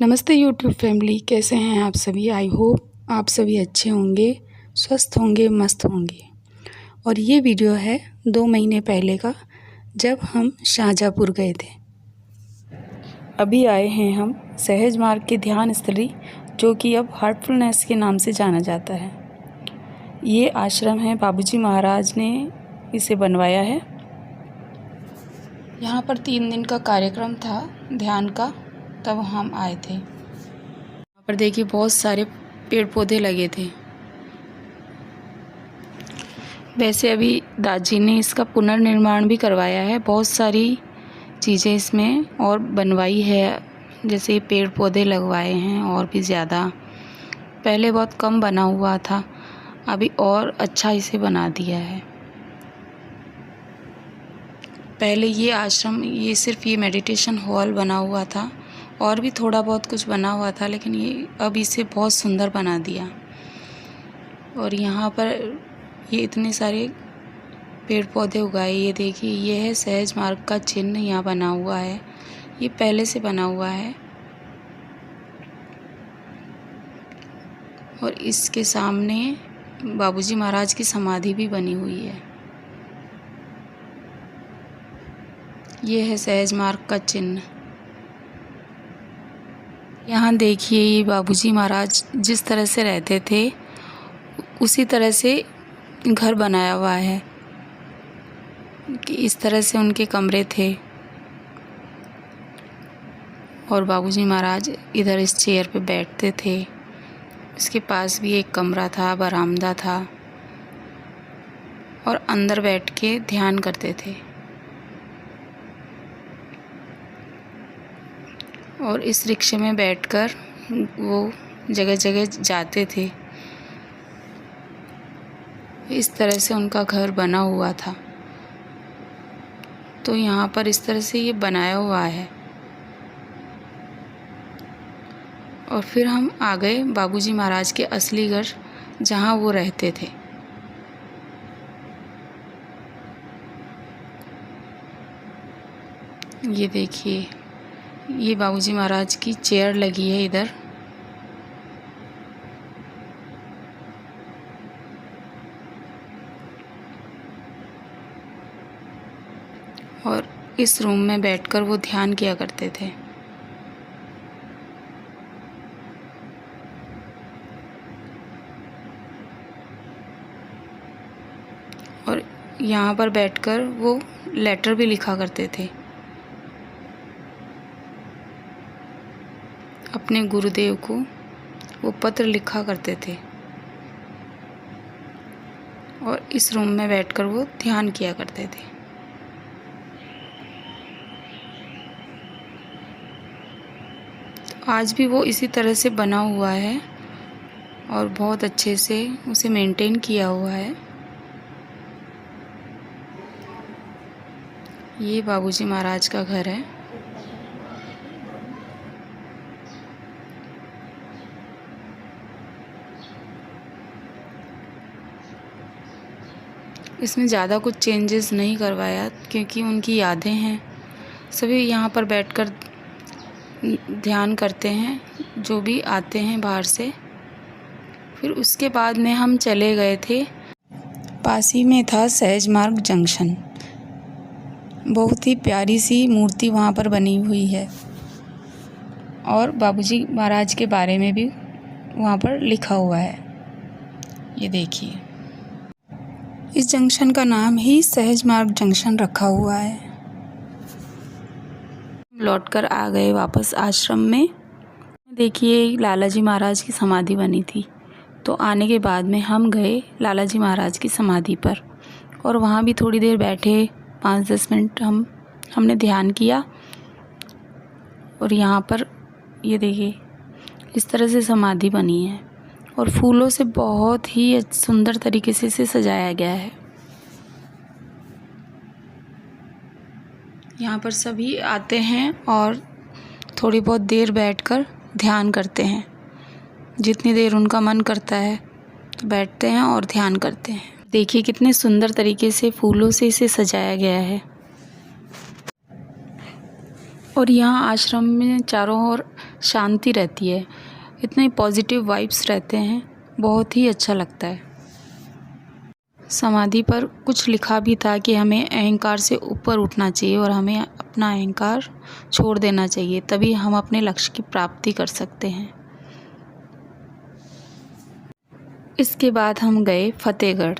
नमस्ते YouTube family, कैसे हैं आप सभी। आई होप आप सभी अच्छे होंगे, स्वस्थ होंगे, मस्त होंगे। और ये वीडियो है 2 महीने पहले का, जब हम शाहजहाँपुर गए थे। अभी आए हैं हम सहज मार्ग के ध्यान स्थली, जो कि अब हार्टफुलनेस के नाम से जाना जाता है। ये आश्रम है, बाबूजी महाराज ने इसे बनवाया है। यहाँ पर 3 दिन का कार्यक्रम था ध्यान का, तब हम आए थे। यहाँ पर देखिए बहुत सारे पेड़ पौधे लगे थे। वैसे अभी दादी ने इसका पुनर्निर्माण भी करवाया है, बहुत सारी चीज़ें इसमें और बनवाई है, जैसे पेड़ पौधे लगवाए हैं और भी ज़्यादा। पहले बहुत कम बना हुआ था, अभी और अच्छा इसे बना दिया है। पहले ये आश्रम, ये सिर्फ ये मेडिटेशन हॉल बना हुआ था, और भी थोड़ा बहुत कुछ बना हुआ था, लेकिन ये अब इसे बहुत सुंदर बना दिया। और यहाँ पर ये इतने सारे पेड़ पौधे उगाए। ये देखिए, ये है सहज मार्ग का चिन्ह यहाँ बना हुआ है, ये पहले से बना हुआ है। और इसके सामने बाबूजी महाराज की समाधि भी बनी हुई है। ये है सहज मार्ग का चिन्ह। यहाँ देखिए, ये बाबूजी महाराज जिस तरह से रहते थे उसी तरह से घर बनाया हुआ है, कि इस तरह से उनके कमरे थे। और बाबूजी महाराज इधर इस चेयर पे बैठते थे। इसके पास भी एक कमरा था, बरामदा था, और अंदर बैठ के ध्यान करते थे। और इस रिक्शे में बैठकर वो जगह जगह जाते थे। इस तरह से उनका घर बना हुआ था। तो यहाँ पर इस तरह से ये बनाया हुआ है। और फिर हम आ गए बाबूजी महाराज के असली घर, जहाँ वो रहते थे। ये देखिए, ये बाबूजी महाराज की चेयर लगी है इधर। और इस रूम में बैठकर वो ध्यान किया करते थे। और यहाँ पर बैठकर वो लेटर भी लिखा करते थे, अपने गुरुदेव को वो पत्र लिखा करते थे। और इस रूम में बैठकर वो ध्यान किया करते थे। आज भी वो इसी तरह से बना हुआ है और बहुत अच्छे से उसे मेंटेन किया हुआ है। ये बाबूजी महाराज का घर है। इसमें ज़्यादा कुछ चेंजेस नहीं करवाया, क्योंकि उनकी यादें हैं। सभी यहाँ पर बैठकर ध्यान करते हैं, जो भी आते हैं बाहर से। फिर उसके बाद में हम चले गए थे, पास ही में था सहज मार्ग जंक्शन। बहुत ही प्यारी सी मूर्ति वहाँ पर बनी हुई है, और बाबूजी महाराज के बारे में भी वहाँ पर लिखा हुआ है। ये देखिए, इस जंक्शन का नाम ही सहज मार्ग जंक्शन रखा हुआ है। लौटकर आ गए वापस आश्रम में। देखिए, लाला जी महाराज की समाधि बनी थी, तो आने के बाद में हम गए लाला जी महाराज की समाधि पर, और वहाँ भी थोड़ी देर बैठे, 5-10 मिनट हमने ध्यान किया। और यहाँ पर ये देखिए, इस तरह से समाधि बनी है, और फूलों से बहुत ही सुंदर तरीके से इसे सजाया गया है। यहाँ पर सभी आते हैं और थोड़ी बहुत देर बैठकर ध्यान करते हैं। जितनी देर उनका मन करता है तो बैठते हैं और ध्यान करते हैं। देखिए कितने सुंदर तरीके से फूलों से इसे सजाया गया है। और यहाँ आश्रम में चारों ओर शांति रहती है, इतने पॉजिटिव वाइब्स रहते हैं, बहुत ही अच्छा लगता है। समाधि पर कुछ लिखा भी था कि हमें अहंकार से ऊपर उठना चाहिए और हमें अपना अहंकार छोड़ देना चाहिए, तभी हम अपने लक्ष्य की प्राप्ति कर सकते हैं। इसके बाद हम गए फतेहगढ़,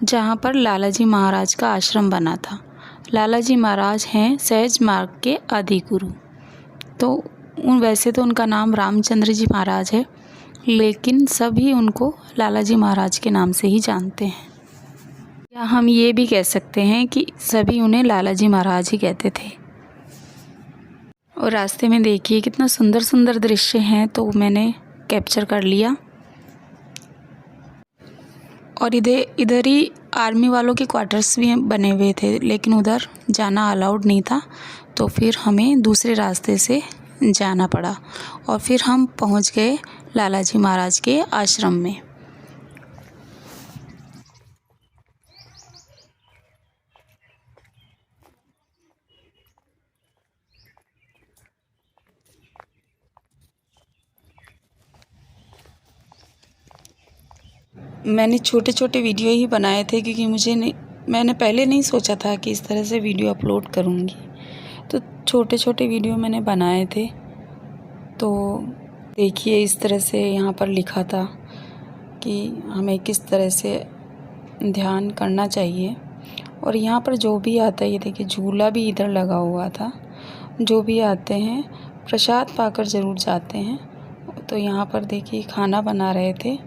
जहाँ पर लालाजी महाराज का आश्रम बना था। लालाजी महाराज हैं सहज मार्ग के आदि गुरु। तो वैसे तो उनका नाम रामचंद्र जी महाराज है, लेकिन सभी उनको लालाजी महाराज के नाम से ही जानते हैं, या हम ये भी कह सकते हैं कि सभी उन्हें लालाजी महाराज ही कहते थे। और रास्ते में देखिए कितना सुंदर सुंदर दृश्य हैं, तो मैंने कैप्चर कर लिया। और इधर ही आर्मी वालों के क्वार्टर्स भी बने हुए थे, लेकिन उधर जाना अलाउड नहीं था, तो फिर हमें दूसरे रास्ते से जाना पड़ा और फिर हम पहुंच गए लालाजी महाराज के आश्रम में। मैंने छोटे छोटे वीडियो ही बनाए थे, क्योंकि मैंने पहले नहीं सोचा था कि इस तरह से वीडियो अपलोड करूँगी, तो छोटे छोटे वीडियो मैंने बनाए थे। तो देखिए इस तरह से यहाँ पर लिखा था कि हमें किस तरह से ध्यान करना चाहिए। और यहाँ पर जो भी आता है, ये देखिए झूला भी इधर लगा हुआ था, जो भी आते हैं प्रसाद पाकर ज़रूर जाते हैं। तो यहाँ पर देखिए खाना बना रहे थे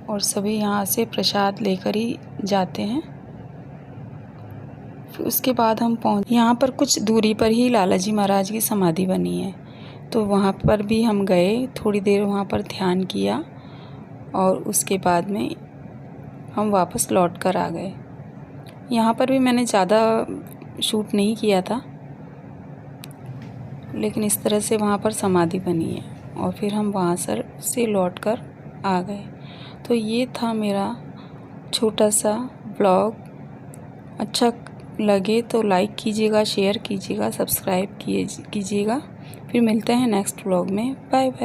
और सभी यहाँ से प्रसाद लेकर ही जाते हैं। फिर उसके बाद हम यहाँ पर कुछ दूरी पर ही लालाजी महाराज की समाधि बनी है, तो वहाँ पर भी हम गए, थोड़ी देर वहाँ पर ध्यान किया और उसके बाद में हम वापस लौट कर आ गए। यहाँ पर भी मैंने ज़्यादा शूट नहीं किया था, लेकिन इस तरह से वहाँ पर समाधि बनी है और फिर हम वहाँ से लौट कर आ गए। तो ये था मेरा छोटा सा ब्लॉग। अच्छा लगे तो लाइक कीजिएगा, शेयर कीजिएगा, सब्सक्राइब कीजिएगा। फिर मिलते हैं नेक्स्ट ब्लॉग में। Bye bye.